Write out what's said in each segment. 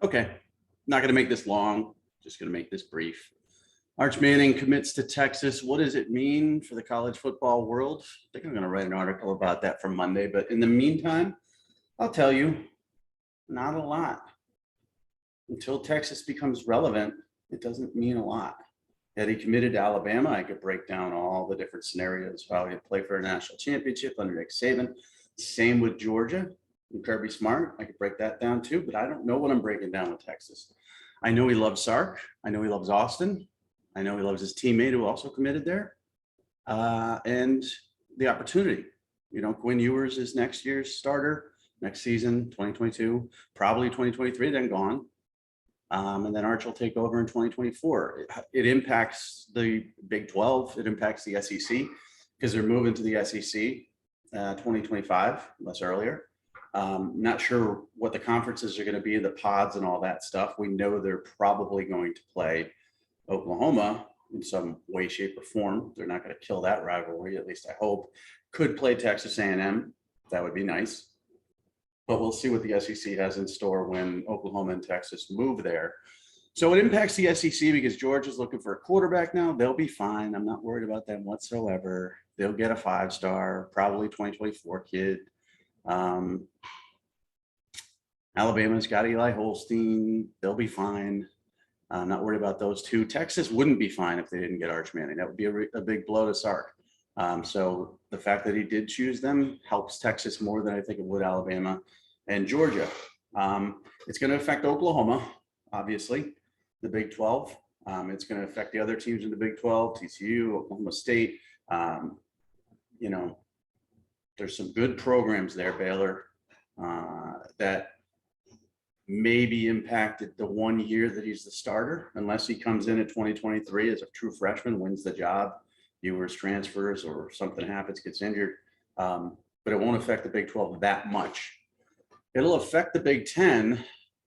Okay, not going to make this long, just going to make this brief. Arch Manning commits to Texas. What does it mean for the college football world? I think I'm going to write an article about that for Monday, but in the meantime, I'll tell you, not a lot. Until Texas becomes relevant, it doesn't mean a lot. Had he committed to Alabama, I could break down all the different scenarios, how he'd play for a national championship under Nick Saban. Same with Georgia and Kirby Smart. I could break that down too, but I don't know what I'm breaking down with Texas. I know he loves Sark. I know he loves Austin. I know he loves his teammate who also committed there. And the opportunity. Quinn Ewers is next year's starter, next season, 2022, probably 2023, then gone. And then Arch will take over in 2024. It impacts the Big 12. It impacts the SEC because they're moving to the SEC 2025, less earlier. Not sure what the conferences are going to be, the pods and all that stuff. We know they're probably going to play Oklahoma in some way, shape, or form. They're not going to kill that rivalry, at least I hope. Could play Texas A&M. That would be nice. But we'll see what the SEC has in store when Oklahoma and Texas move there. So it impacts the SEC because Georgia's looking for a quarterback now. They'll be fine. I'm not worried about them whatsoever. They'll get a 5-star, probably 2024 kid. Alabama's got Eli Holstein. They'll be fine. I'm not worried about those two. Texas wouldn't be fine if they didn't get Arch Manning. That would be a big blow to Sark. So the fact that he did choose them helps Texas more than I think it would Alabama and Georgia. It's going to affect Oklahoma, obviously, the Big 12. It's going to affect the other teams in the Big 12, TCU, Oklahoma State. There's some good programs there, Baylor, that maybe impacted the 1 year that he's the starter, unless he comes in at 2023 as a true freshman, wins the job, Ewers transfers or something happens, gets injured. But it won't affect the Big 12 that much. It'll affect the Big 10,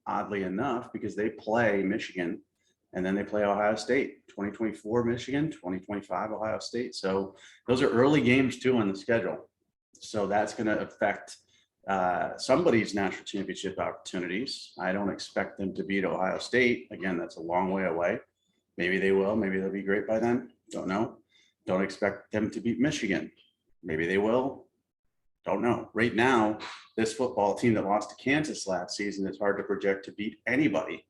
oddly enough, because they play Michigan and then they play Ohio State, 2024 Michigan, 2025 Ohio State. So those are early games too on the schedule. So that's going to affect somebody's national championship opportunities. I don't expect them to beat Ohio State. Again, that's a long way away. Maybe they will. Maybe they'll be great by then. Don't know. Don't expect them to beat Michigan. Maybe they will. Don't know. Right now, this football team that lost to Kansas last season is hard to project to beat anybody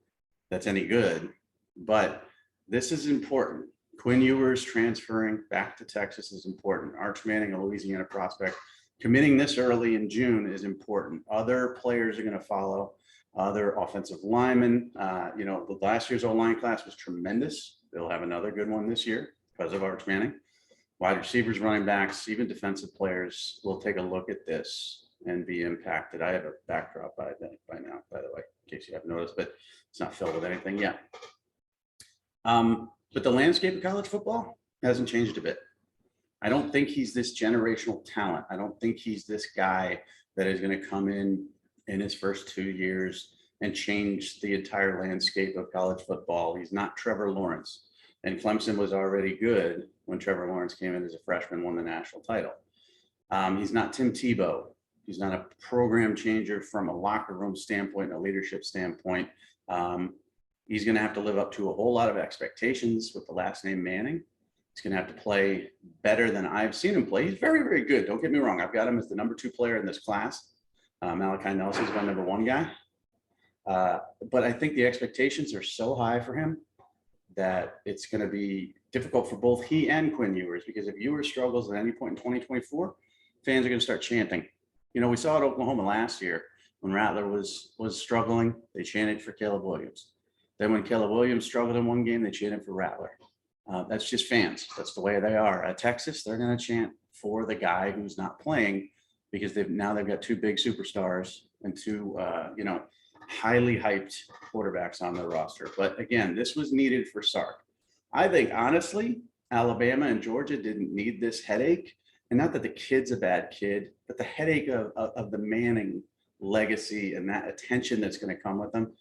that's any good. But this is important. Quinn Ewers transferring back to Texas is important. Arch Manning, a Louisiana prospect, committing this early in June is important. Other players are going to follow. Other offensive linemen. The last year's O-line class was tremendous. They'll have another good one this year because of Arch Manning. Wide receivers, running backs, even defensive players will take a look at this and be impacted. I have a backdrop by now, by the way, in case you haven't noticed, but it's not filled with anything yet. But the landscape of college football hasn't changed a bit. I don't think he's this generational talent. I don't think he's this guy that is going to come in his first 2 years and change the entire landscape of college football. He's not Trevor Lawrence. And Clemson was already good when Trevor Lawrence came in as a freshman, won the national title. He's not Tim Tebow. He's not a program changer from a locker room standpoint, a leadership standpoint. He's going to have to live up to a whole lot of expectations with the last name Manning. He's going to have to play better than I've seen him play. He's very, very good. Don't get me wrong. I've got him as the number 2 player in this class. Malachi Nelson's my number 1 guy. But I think the expectations are so high for him that it's going to be difficult for both he and Quinn Ewers, because if Ewers struggles at any point in 2024, fans are going to start chanting. We saw at Oklahoma last year when Rattler was struggling, they chanted for Caleb Williams. Then when Caleb Williams struggled in one game, they chanted for Rattler. That's just fans. That's the way they are. At Texas, they're going to chant for the guy who's not playing because they've got 2 big superstars and 2, highly hyped quarterbacks on their roster. But again, this was needed for Sark. I think, honestly, Alabama and Georgia didn't need this headache. And not that the kid's a bad kid, but the headache of the Manning legacy and that attention that's going to come with them.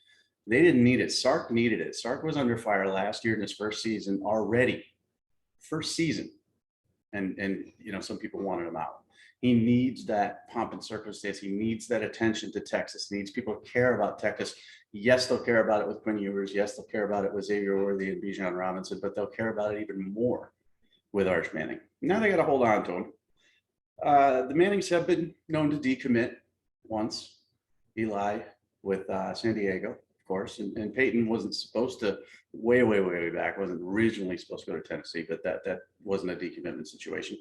They didn't need it. Sark needed it. Sark was under fire last year in his first season already. First season. And some people wanted him out. He needs that pomp and circumstance. He needs that attention to Texas. He needs people to care about Texas. Yes, they'll care about it with Quinn Ewers. Yes, they'll care about it with Xavier Worthy and Bijan Robinson, but they'll care about it even more with Arch Manning. Now they got to hold on to him. The Mannings have been known to decommit once. Eli with San Diego, of course, and Peyton wasn't supposed to, way back, wasn't originally supposed to go to Tennessee, but that wasn't a decommitment situation.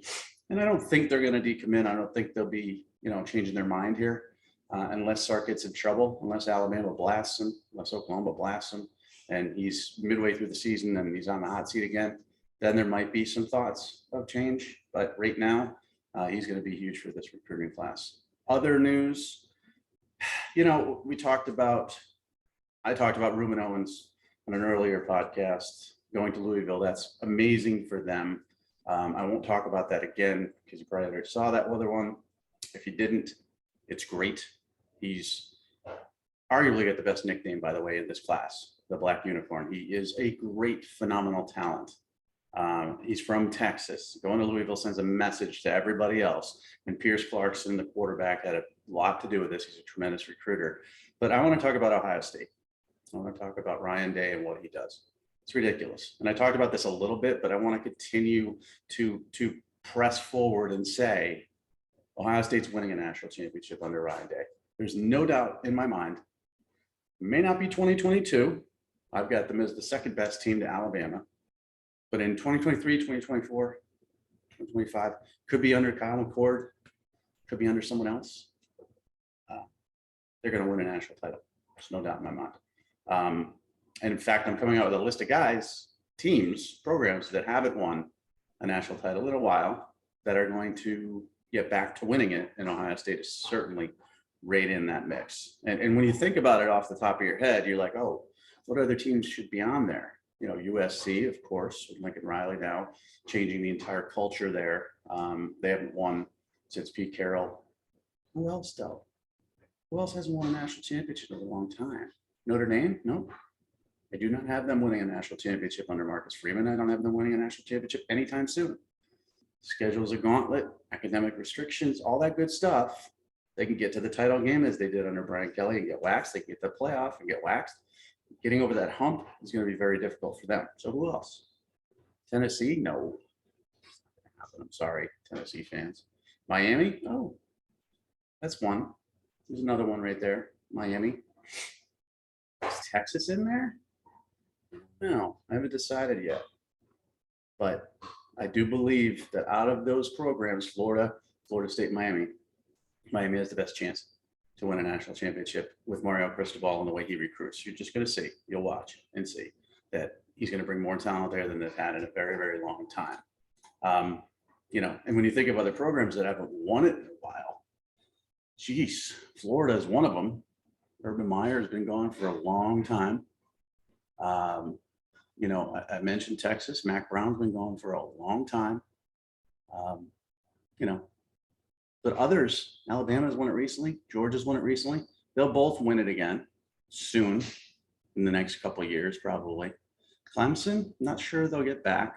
And I don't think they're going to decommit. I don't think they'll be, changing their mind here unless Sark gets in trouble, unless Alabama blasts him, unless Oklahoma blasts him, and he's midway through the season and he's on the hot seat again. Then there might be some thoughts of change. But right now, he's going to be huge for this recruiting class. Other news, I talked about Ruben Owens on an earlier podcast going to Louisville. That's amazing for them. I won't talk about that again because you probably already saw that other one. If you didn't, it's great. He's arguably got the best nickname, by the way, in this class, the Black Unicorn. He is a great, phenomenal talent. He's from Texas. Going to Louisville sends a message to everybody else. And Pierce Clarkson, the quarterback, had a lot to do with this. He's a tremendous recruiter. But I want to talk about Ohio State. I want to talk about Ryan Day and what he does. It's ridiculous. And I talked about this a little bit, but I want to continue to press forward and say Ohio State's winning a national championship under Ryan Day. There's no doubt in my mind. It may not be 2022. I've got them as the second best team to Alabama. But in 2023, 2024, 2025, could be under Kyle McCord, could be under someone else. They're going to win a national title. There's no doubt in my mind. And in fact, I'm coming out with a list of guys, teams, programs that haven't won a national title in a while that are going to get back to winning it. And Ohio State is certainly right in that mix. And when you think about it off the top of your head, you're like, oh, what other teams should be on there? USC, of course, with Lincoln Riley now changing the entire culture there. They haven't won since Pete Carroll. Who else, though? Who else hasn't won a national championship in a long time? Notre Dame? Nope. I do not have them winning a national championship under Marcus Freeman. I don't have them winning a national championship anytime soon. Schedule's a gauntlet, academic restrictions, all that good stuff. They can get to the title game as they did under Brian Kelly and get waxed. They can get to the playoff and get waxed. Getting over that hump is going to be very difficult for them. So who else? Tennessee? No. I'm sorry, Tennessee fans. Miami? Oh, that's one. There's another one right there. Miami. Is Texas in there? No, I haven't decided yet. But I do believe that out of those programs, Florida State, Miami has the best chance to win a national championship with Mario Cristobal and the way he recruits. You're just going to see, you'll watch and see that he's going to bring more talent there than they've had in a very, very long time. And when you think of other programs that haven't won it in a while, geez, Florida is one of them. Urban Meyer has been gone for a long time. I mentioned Texas. Mac Brown's been gone for a long time. But others, Alabama's won it recently. Georgia's won it recently. They'll both win it again soon in the next couple of years, probably. Clemson, not sure they'll get back.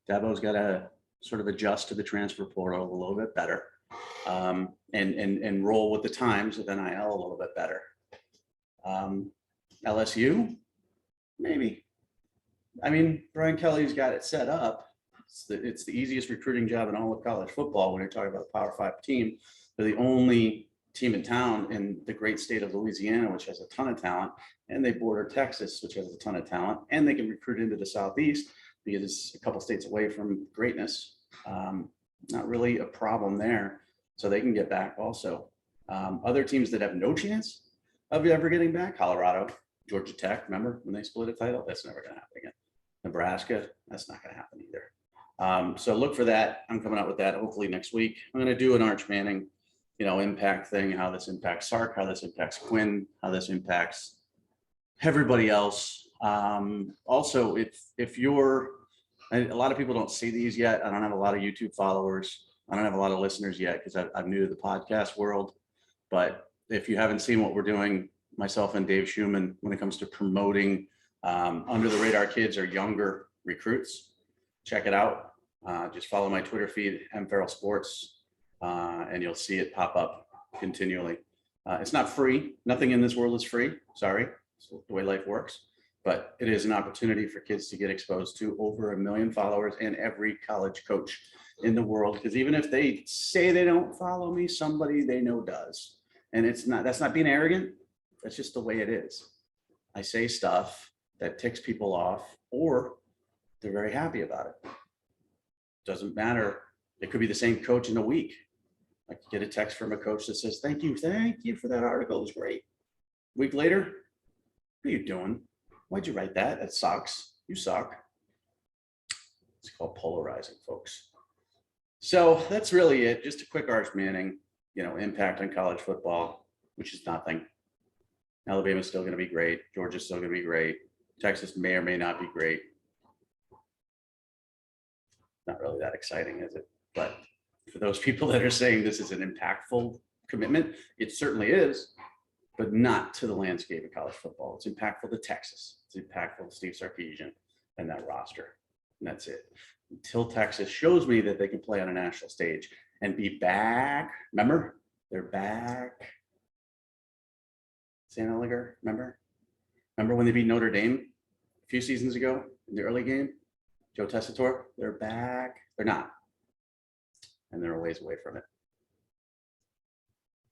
Dabo's got to sort of adjust to the transfer portal a little bit better and roll with the times with NIL a little bit better. LSU, maybe. I mean, Brian Kelly's got it set up. It's the easiest recruiting job in all of college football when you're talking about a Power 5 team. They're the only team in town in the great state of Louisiana, which has a ton of talent, and they border Texas, which has a ton of talent, and they can recruit into the Southeast because it's a couple states away from greatness. Not really a problem there, so they can get back also. Other teams that have no chance of ever getting back, Colorado, Georgia Tech, remember when they split a title? That's never going to happen again. Nebraska, that's not going to happen either. So look for that. I'm coming out with that hopefully next week. I'm going to do an Arch Manning, impact thing, how this impacts Sark, how this impacts Quinn, how this impacts everybody else. Also, if you're, a lot of people don't see these yet. I don't have a lot of YouTube followers. I don't have a lot of listeners yet because I'm new to the podcast world. But if you haven't seen what we're doing, myself and Dave Schumann, when it comes to promoting under the radar kids or younger recruits, check it out. Just follow my Twitter feed, Farrell Sports. and you'll see it pop up continually. It's not free. Nothing in this world is free. Sorry, it's the way life works. But it is an opportunity for kids to get exposed to over 1 million followers and every college coach in the world. Because even if they say they don't follow me, somebody they know does. And that's not being arrogant. That's just the way it is. I say stuff that ticks people off, or they're very happy about it. Doesn't matter. It could be the same coach in a week. I could get a text from a coach that says, thank you for that article. It was great. Week later, what are you doing? Why'd you write that? That sucks. You suck. It's called polarizing, folks. So that's really it. Just a quick Arch Manning, impact on college football, which is nothing. Alabama's still going to be great. Georgia's still going to be great. Texas may or may not be great. Not really that exciting, is it? But for those people that are saying this is an impactful commitment, it certainly is, but not to the landscape of college football. It's impactful to Texas. It's impactful to Steve Sarkisian and that roster. And that's it. Until Texas shows me that they can play on a national stage and be back. Remember? They're back. Sam Ellinger, remember? Remember when they beat Notre Dame a few seasons ago in the early game? Joe Tessitore, they're back. They're not. And they're a ways away from it.